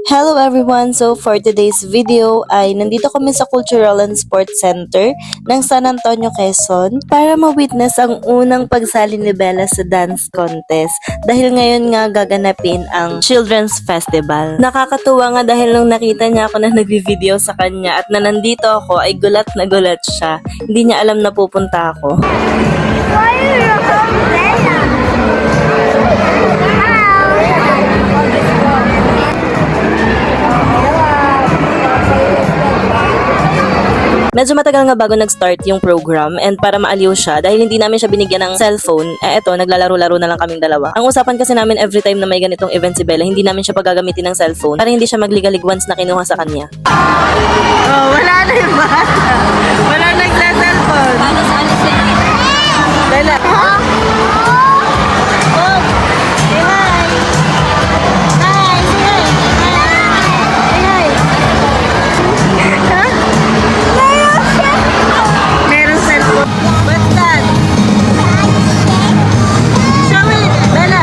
Hello everyone! So for today's video ay nandito kami sa Cultural and Sports Center ng San Antonio, Quezon para ma-witness ang unang pagsali ni Bella sa dance contest dahil ngayon nga gaganapin ang Children's Festival. Nakakatuwa nga dahil nung nakita niya ako na nagvi-video sa kanya at na nandito ako ay gulat na gulat siya. Hindi niya alam na pupunta ako. Why are you from Bella? Medyo matagal nga bago nag-start yung program and para maaliw siya dahil hindi namin siya binigyan ng cellphone, eto, naglalaro-laro na lang kaming dalawa. Ang usapan kasi namin every time na may ganitong event si Bella, hindi namin siya pagagamitin ng cellphone para hindi siya magligalig once na kinuha sa kanya. Oh, wala na yung bata. Wala nagsa-cellphone. Bella. Oh, say hi. Hi, say hi. Say hi. Ha? Meron cellphone. What's that? Show it, Bella.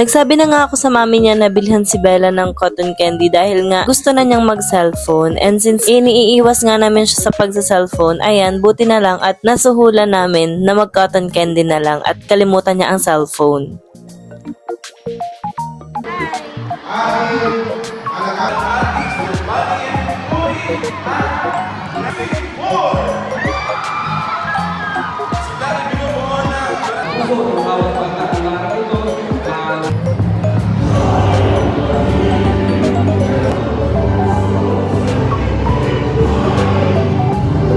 Nagsabi na nga ako sa mami niya na bilhan si Bella ng cotton candy dahil nga gusto na niyang mag-cellphone, and since iniiwas nga namin siya sa pagsa-cellphone, ayan, buti na lang at nasuhulan namin na mag-cotton candy na lang at kalimutan niya ang cellphone.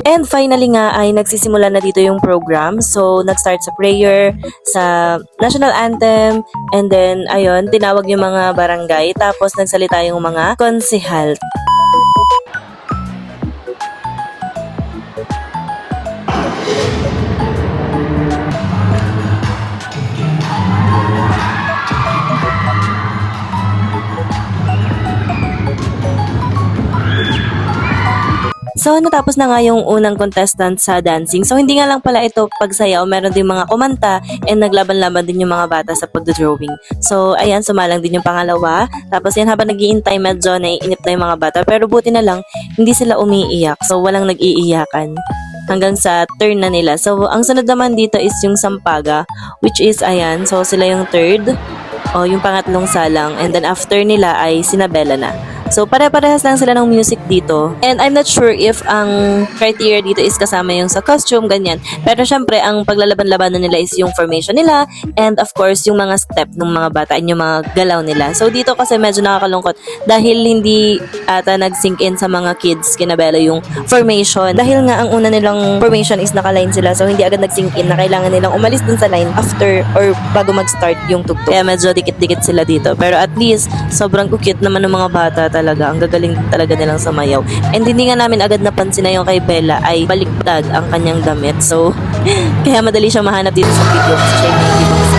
And finally nga ay nagsisimula na dito yung program. So, nag-start sa prayer, sa national anthem, and then, ayun, tinawag yung mga barangay, tapos nagsalita yung mga konsehal. So, natapos na nga yung unang contestant sa dancing. So, hindi nga lang pala ito pagsayaw. Meron din mga kumanta and naglaban-laban din yung mga bata sa pagdodrawing. So, ayan, sumalang din yung pangalawa. Tapos yan, habang nag-iintay, medyo naiinip na yung mga bata. Pero buti na lang, hindi sila umiiyak. So, walang nag-iiyakan hanggang sa turn na nila. So, ang sunod naman dito is yung sampaga, which is, ayan, so sila yung third, o yung pangatlong salang. And then after nila ay sinabela na. So, pare-parehas lang sila ng music dito. And I'm not sure if ang criteria dito is kasama yung sa costume, ganyan. Pero syempre, ang paglalaban-labanan nila is yung formation nila and of course, yung mga step ng mga bata and yung mga galaw nila. So, dito kasi medyo nakakalungkot dahil hindi ata nag-sync in sa mga kids kinabela yung formation. Dahil nga ang una nilang formation is naka-line sila. So, hindi agad nag-sync in na kailangan nilang umalis dun sa line after or bago mag-start yung tugtog. Kaya medyo dikit-dikit sila dito. Pero at least, sobrang cute naman ng mga bata talaga. Ang gagaling din talaga nilang sumayaw. And hindi nga namin agad napansin na yung kay Bella ay baliktad ang kanyang damit. So, kaya madali siyang mahanap dito sa video kasi siya yung hindi damit.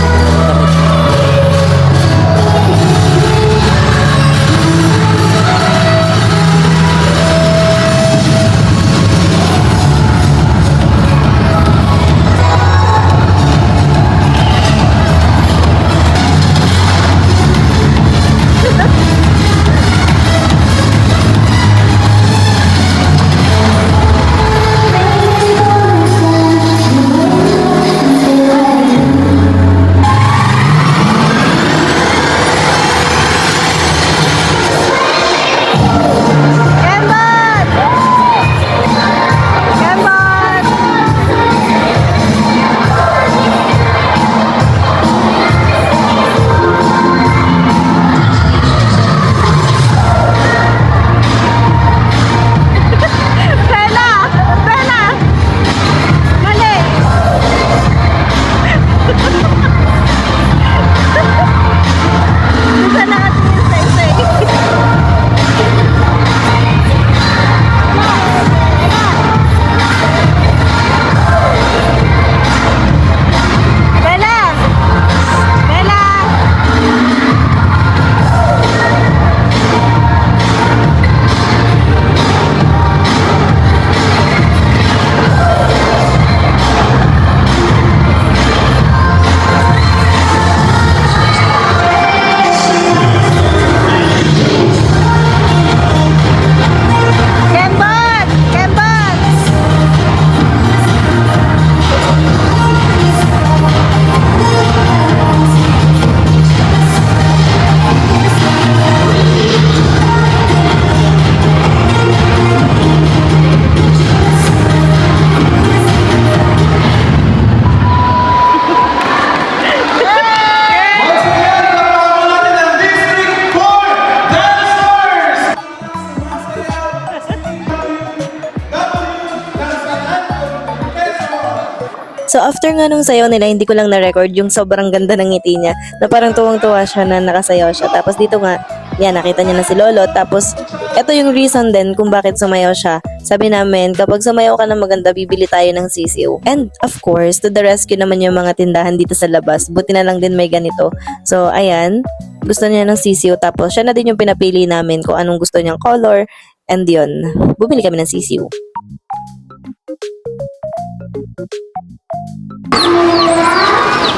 So after nga nung sayaw nila, hindi ko lang na-record yung sobrang ganda ng ngiti niya na parang tuwang-tuwa siya na nakasayaw siya. Tapos dito nga, yan, nakita niya na si Lolo. Tapos, ito yung reason din kung bakit sumayaw siya. Sabi namin, kapag sumayaw ka na maganda, bibili tayo ng sisiw. And of course, to the rescue naman yung mga tindahan dito sa labas. Buti na lang din may ganito. So, ayan, gusto niya ng sisiw. Tapos, siya na din yung pinapili namin kung anong gusto niyang color. And yun, bumili kami ng sisiw.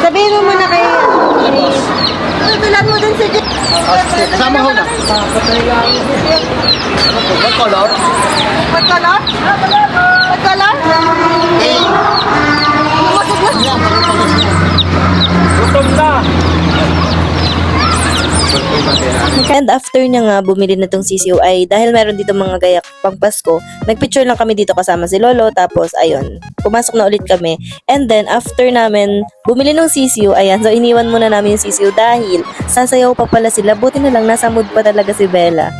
Sabihin mo muna kay Iris. Tutulan mo dun sa Jess. Kasama ho na. What color? What color? What color? Gutom na. And after niya nga bumili na tong sisiw ay dahil meron dito mga gayak pang Pasko, nagpicture lang kami dito kasama si Lolo. Tapos ayun, pumasok na ulit kami. And then after namin bumili ng sisiw, ayan, so iniwan muna namin yung sisiw dahil sasayaw pa pala sila. Buti na lang nasa mood pa talaga si Bella.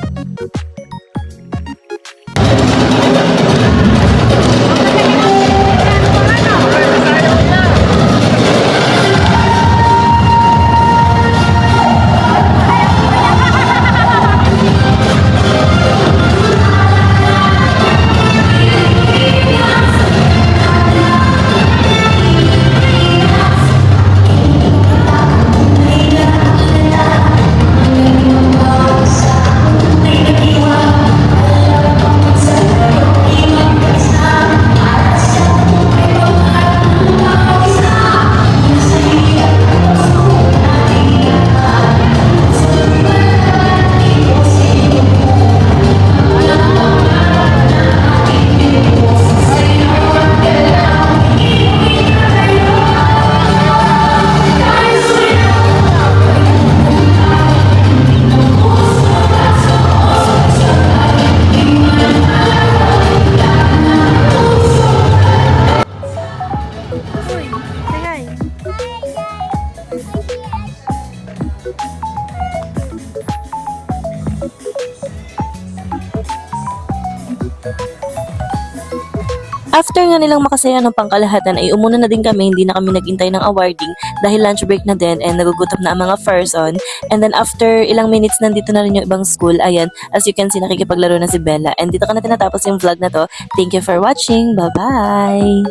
After nga nilang makasaya ng pangkalahatan ay umuna na din kami, hindi na kami naghintay ng awarding dahil lunch break na din and nagugutom na ang mga person. And then after ilang minutes nandito na rin yung ibang school, ayan, as you can see nakikipaglaro na si Bella. And dito ka na tinatapos yung vlog na to. Thank you for watching. Bye-bye!